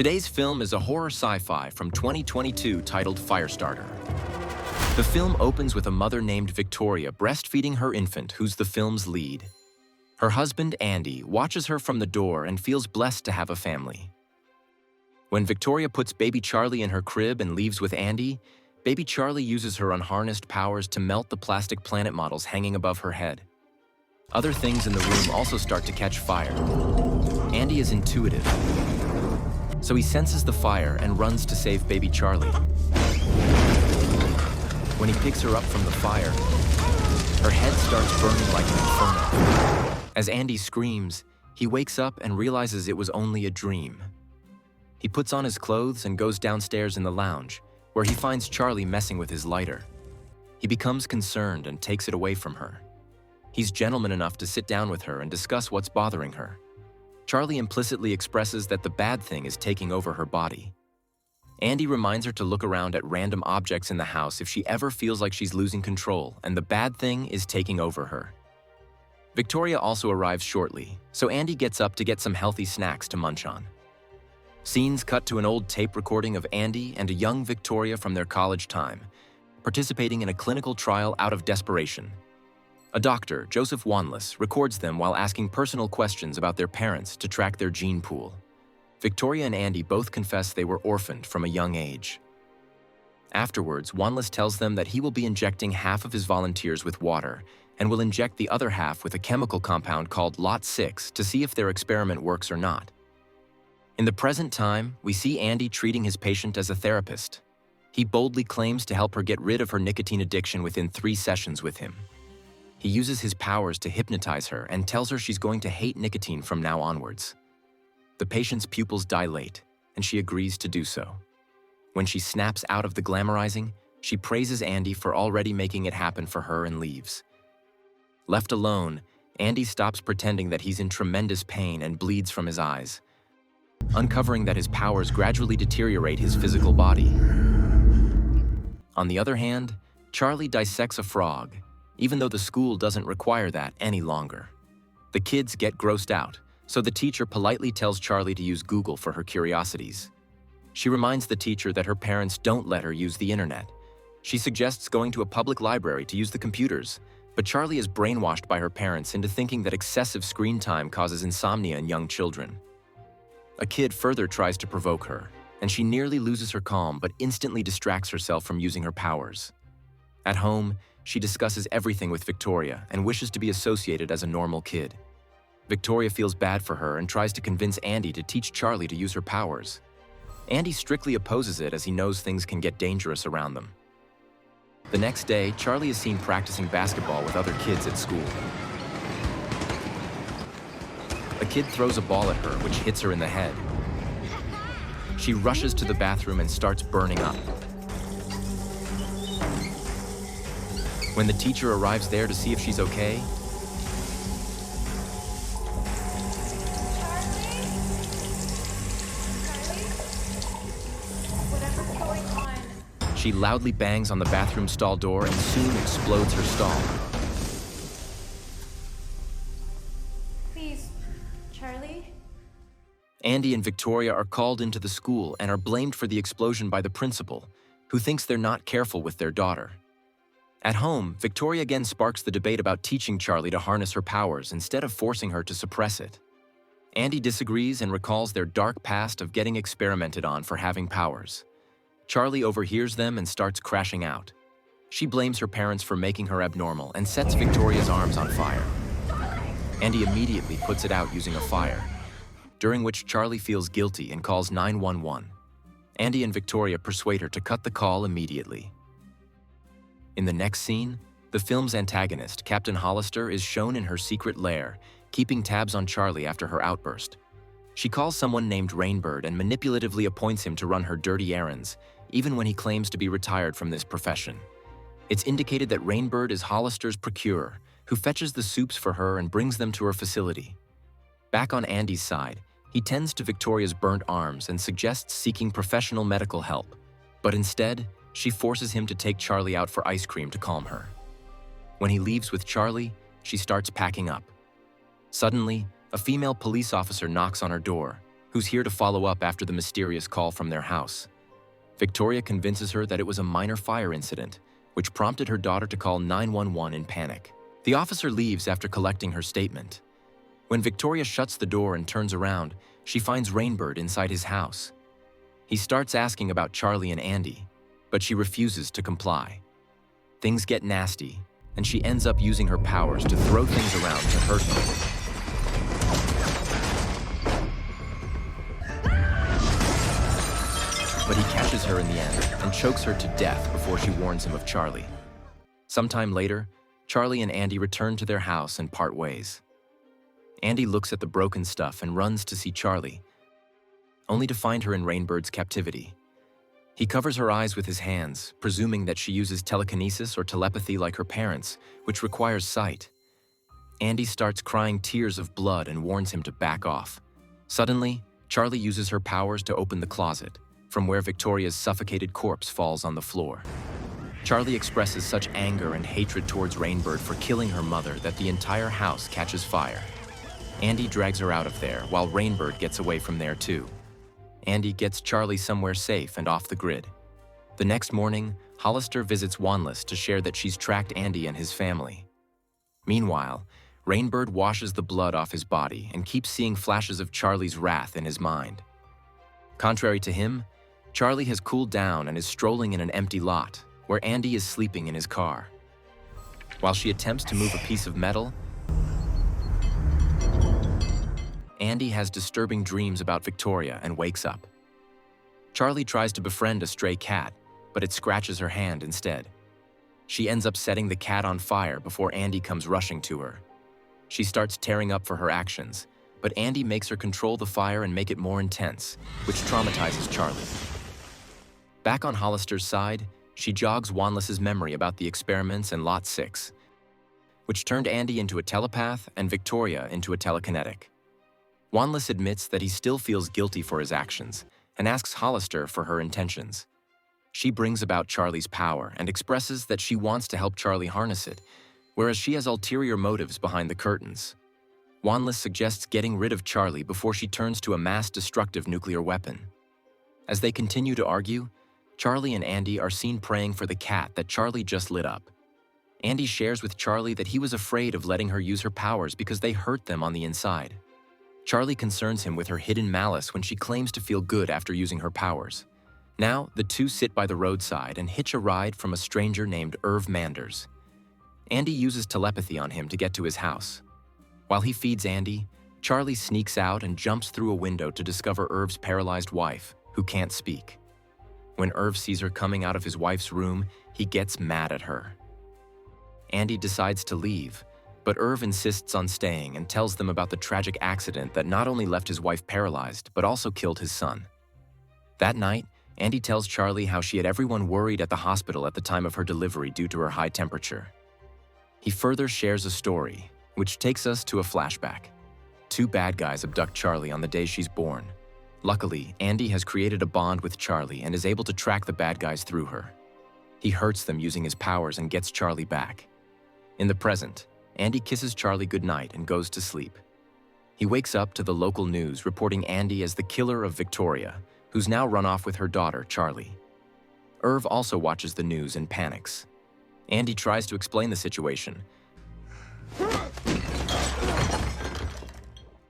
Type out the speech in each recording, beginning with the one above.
Today's film is a horror sci-fi from 2022 titled Firestarter. The film opens with a mother named Victoria breastfeeding her infant, who's the film's lead. Her husband, Andy, watches her from the door and feels blessed to have a family. When Victoria puts baby Charlie in her crib and leaves with Andy, baby Charlie uses her unharnessed powers to melt the plastic planet models hanging above her head. Other things in the room also start to catch fire. Andy is intuitive, so he senses the fire and runs to save baby Charlie. When he picks her up from the fire, her head starts burning like an inferno. As Andy screams, he wakes up and realizes it was only a dream. He puts on his clothes and goes downstairs in the lounge, where he finds Charlie messing with his lighter. He becomes concerned and takes it away from her. He's gentleman enough to sit down with her and discuss what's bothering her. Charlie implicitly expresses that the bad thing is taking over her body. Andy reminds her to look around at random objects in the house if she ever feels like she's losing control and the bad thing is taking over her. Victoria also arrives shortly, so Andy gets up to get some healthy snacks to munch on. Scenes cut to an old tape recording of Andy and a young Victoria from their college time, participating in a clinical trial out of desperation. A doctor, Joseph Wanless, records them while asking personal questions about their parents to track their gene pool. Victoria and Andy both confess they were orphaned from a young age. Afterwards, Wanless tells them that he will be injecting half of his volunteers with water and will inject the other half with a chemical compound called Lot 6 to see if their experiment works or not. In the present time, we see Andy treating his patient as a therapist. He boldly claims to help her get rid of her nicotine addiction within 3 sessions with him. He uses his powers to hypnotize her and tells her she's going to hate nicotine from now onwards. The patient's pupils dilate, and she agrees to do so. When she snaps out of the glamorizing, she praises Andy for already making it happen for her and leaves. Left alone, Andy stops pretending that he's in tremendous pain and bleeds from his eyes, uncovering that his powers gradually deteriorate his physical body. On the other hand, Charlie dissects a frog, even though the school doesn't require that any longer. The kids get grossed out, so the teacher politely tells Charlie to use Google for her curiosities. She reminds the teacher that her parents don't let her use the internet. She suggests going to a public library to use the computers, but Charlie is brainwashed by her parents into thinking that excessive screen time causes insomnia in young children. A kid further tries to provoke her, and she nearly loses her calm but instantly distracts herself from using her powers. At home, she discusses everything with Victoria and wishes to be associated as a normal kid. Victoria feels bad for her and tries to convince Andy to teach Charlie to use her powers. Andy strictly opposes it as he knows things can get dangerous around them. The next day, Charlie is seen practicing basketball with other kids at school. A kid throws a ball at her, which hits her in the head. She rushes to the bathroom and starts burning up. When the teacher arrives there to see if she's okay, she loudly bangs on the bathroom stall door and soon explodes her stall. Please, Charlie? Andy and Victoria are called into the school and are blamed for the explosion by the principal, who thinks they're not careful with their daughter. At home, Victoria again sparks the debate about teaching Charlie to harness her powers instead of forcing her to suppress it. Andy disagrees and recalls their dark past of getting experimented on for having powers. Charlie overhears them and starts crashing out. She blames her parents for making her abnormal and sets Victoria's arms on fire. Andy immediately puts it out using a fire, during which Charlie feels guilty and calls 911. Andy and Victoria persuade her to cut the call immediately. In the next scene, the film's antagonist, Captain Hollister, is shown in her secret lair, keeping tabs on Charlie after her outburst. She calls someone named Rainbird and manipulatively appoints him to run her dirty errands, even when he claims to be retired from this profession. It's indicated that Rainbird is Hollister's procurer, who fetches the soups for her and brings them to her facility. Back on Andy's side, he tends to Victoria's burnt arms and suggests seeking professional medical help, but instead, she forces him to take Charlie out for ice cream to calm her. When he leaves with Charlie, she starts packing up. Suddenly, a female police officer knocks on her door, who's here to follow up after the mysterious call from their house. Victoria convinces her that it was a minor fire incident, which prompted her daughter to call 911 in panic. The officer leaves after collecting her statement. When Victoria shuts the door and turns around, she finds Rainbird inside his house. He starts asking about Charlie and Andy, but she refuses to comply. Things get nasty, and she ends up using her powers to throw things around to hurt him. But he catches her in the end and chokes her to death before she warns him of Charlie. Sometime later, Charlie and Andy return to their house and part ways. Andy looks at the broken stuff and runs to see Charlie, only to find her in Rainbird's captivity. He covers her eyes with his hands, presuming that she uses telekinesis or telepathy like her parents, which requires sight. Andy starts crying tears of blood and warns him to back off. Suddenly, Charlie uses her powers to open the closet, from where Victoria's suffocated corpse falls on the floor. Charlie expresses such anger and hatred towards Rainbird for killing her mother that the entire house catches fire. Andy drags her out of there, while Rainbird gets away from there too. Andy gets Charlie somewhere safe and off the grid. The next morning, Hollister visits Wanless to share that she's tracked Andy and his family. Meanwhile, Rainbird washes the blood off his body and keeps seeing flashes of Charlie's wrath in his mind. Contrary to him, Charlie has cooled down and is strolling in an empty lot, where Andy is sleeping in his car. While she attempts to move a piece of metal, Andy has disturbing dreams about Victoria and wakes up. Charlie tries to befriend a stray cat, but it scratches her hand instead. She ends up setting the cat on fire before Andy comes rushing to her. She starts tearing up for her actions, but Andy makes her control the fire and make it more intense, which traumatizes Charlie. Back on Hollister's side, she jogs Wanless's memory about the experiments in Lot 6, which turned Andy into a telepath and Victoria into a telekinetic. Wanless admits that he still feels guilty for his actions and asks Hollister for her intentions. She brings about Charlie's power and expresses that she wants to help Charlie harness it, whereas she has ulterior motives behind the curtains. Wanless suggests getting rid of Charlie before she turns to a mass-destructive nuclear weapon. As they continue to argue, Charlie and Andy are seen praying for the cat that Charlie just lit up. Andy shares with Charlie that he was afraid of letting her use her powers because they hurt them on the inside. Charlie concerns him with her hidden malice when she claims to feel good after using her powers. Now, the two sit by the roadside and hitch a ride from a stranger named Irv Manders. Andy uses telepathy on him to get to his house. While he feeds Andy, Charlie sneaks out and jumps through a window to discover Irv's paralyzed wife, who can't speak. When Irv sees her coming out of his wife's room, he gets mad at her. Andy decides to leave, but Irv insists on staying and tells them about the tragic accident that not only left his wife paralyzed, but also killed his son. That night, Andy tells Charlie how she had everyone worried at the hospital at the time of her delivery due to her high temperature. He further shares a story, which takes us to a flashback. Two bad guys abduct Charlie on the day she's born. Luckily, Andy has created a bond with Charlie and is able to track the bad guys through her. He hurts them using his powers and gets Charlie back. In the present, Andy kisses Charlie goodnight and goes to sleep. He wakes up to the local news reporting Andy as the killer of Victoria, who's now run off with her daughter, Charlie. Irv also watches the news and panics. Andy tries to explain the situation,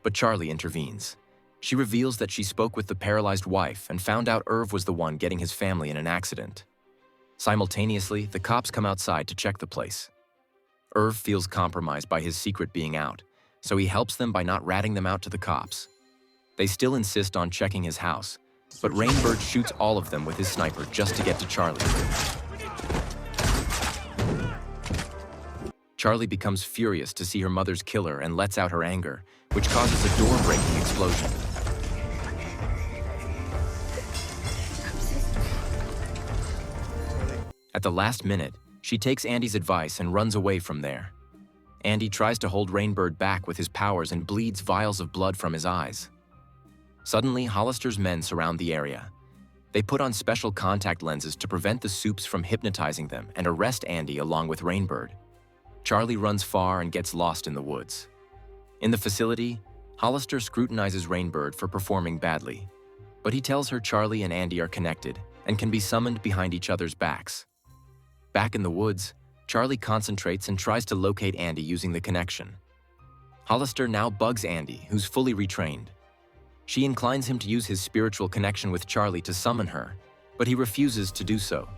but Charlie intervenes. She reveals that she spoke with the paralyzed wife and found out Irv was the one getting his family in an accident. Simultaneously, the cops come outside to check the place. Irv feels compromised by his secret being out, so he helps them by not ratting them out to the cops. They still insist on checking his house, but Rainbird shoots all of them with his sniper just to get to Charlie. Charlie becomes furious to see her mother's killer and lets out her anger, which causes a door-breaking explosion. At the last minute, she takes Andy's advice and runs away from there. Andy tries to hold Rainbird back with his powers and bleeds vials of blood from his eyes. Suddenly, Hollister's men surround the area. They put on special contact lenses to prevent the Supes from hypnotizing them and arrest Andy along with Rainbird. Charlie runs far and gets lost in the woods. In the facility, Hollister scrutinizes Rainbird for performing badly, but he tells her Charlie and Andy are connected and can be summoned behind each other's backs. Back in the woods, Charlie concentrates and tries to locate Andy using the connection. Hollister now bugs Andy, who's fully retrained. She inclines him to use his spiritual connection with Charlie to summon her, but he refuses to do so.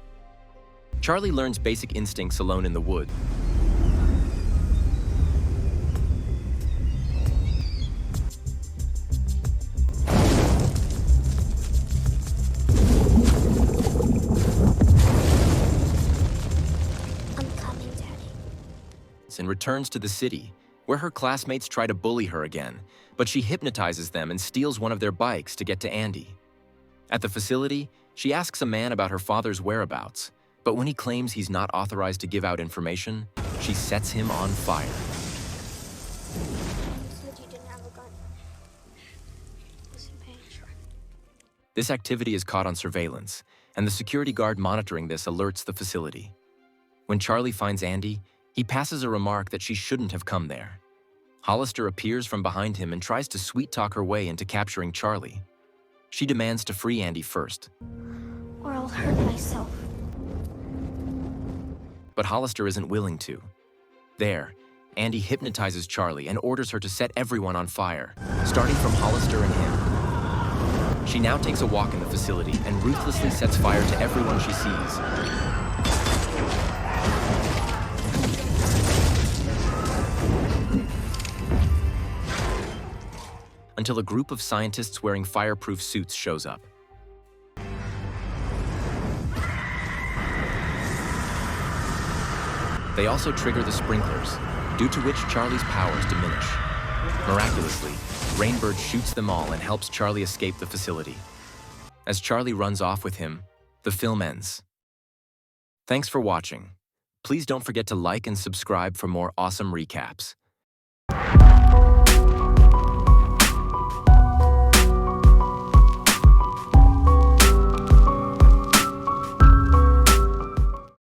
Charlie learns basic instincts alone in the woods. I'm coming, Daddy. And returns to the city, where her classmates try to bully her again, but she hypnotizes them and steals one of their bikes to get to Andy. At the facility, she asks a man about her father's whereabouts, but when he claims he's not authorized to give out information, she sets him on fire. You said you didn't have a gun. Listen, Paige. This activity is caught on surveillance, and the security guard monitoring this alerts the facility. When Charlie finds Andy, he passes a remark that she shouldn't have come there. Hollister appears from behind him and tries to sweet-talk her way into capturing Charlie. She demands to free Andy first, Or I'll hurt myself. but Hollister isn't willing to. There, Andy hypnotizes Charlie and orders her to set everyone on fire, starting from Hollister and him. She now takes a walk in the facility and ruthlessly sets fire to everyone she sees. Until a group of scientists wearing fireproof suits shows up. They also trigger the sprinklers, due to which Charlie's powers diminish. Miraculously, Rainbird shoots them all and helps Charlie escape the facility. As Charlie runs off with him, the film ends. Thanks for watching. Please don't forget to like and subscribe for more awesome recaps.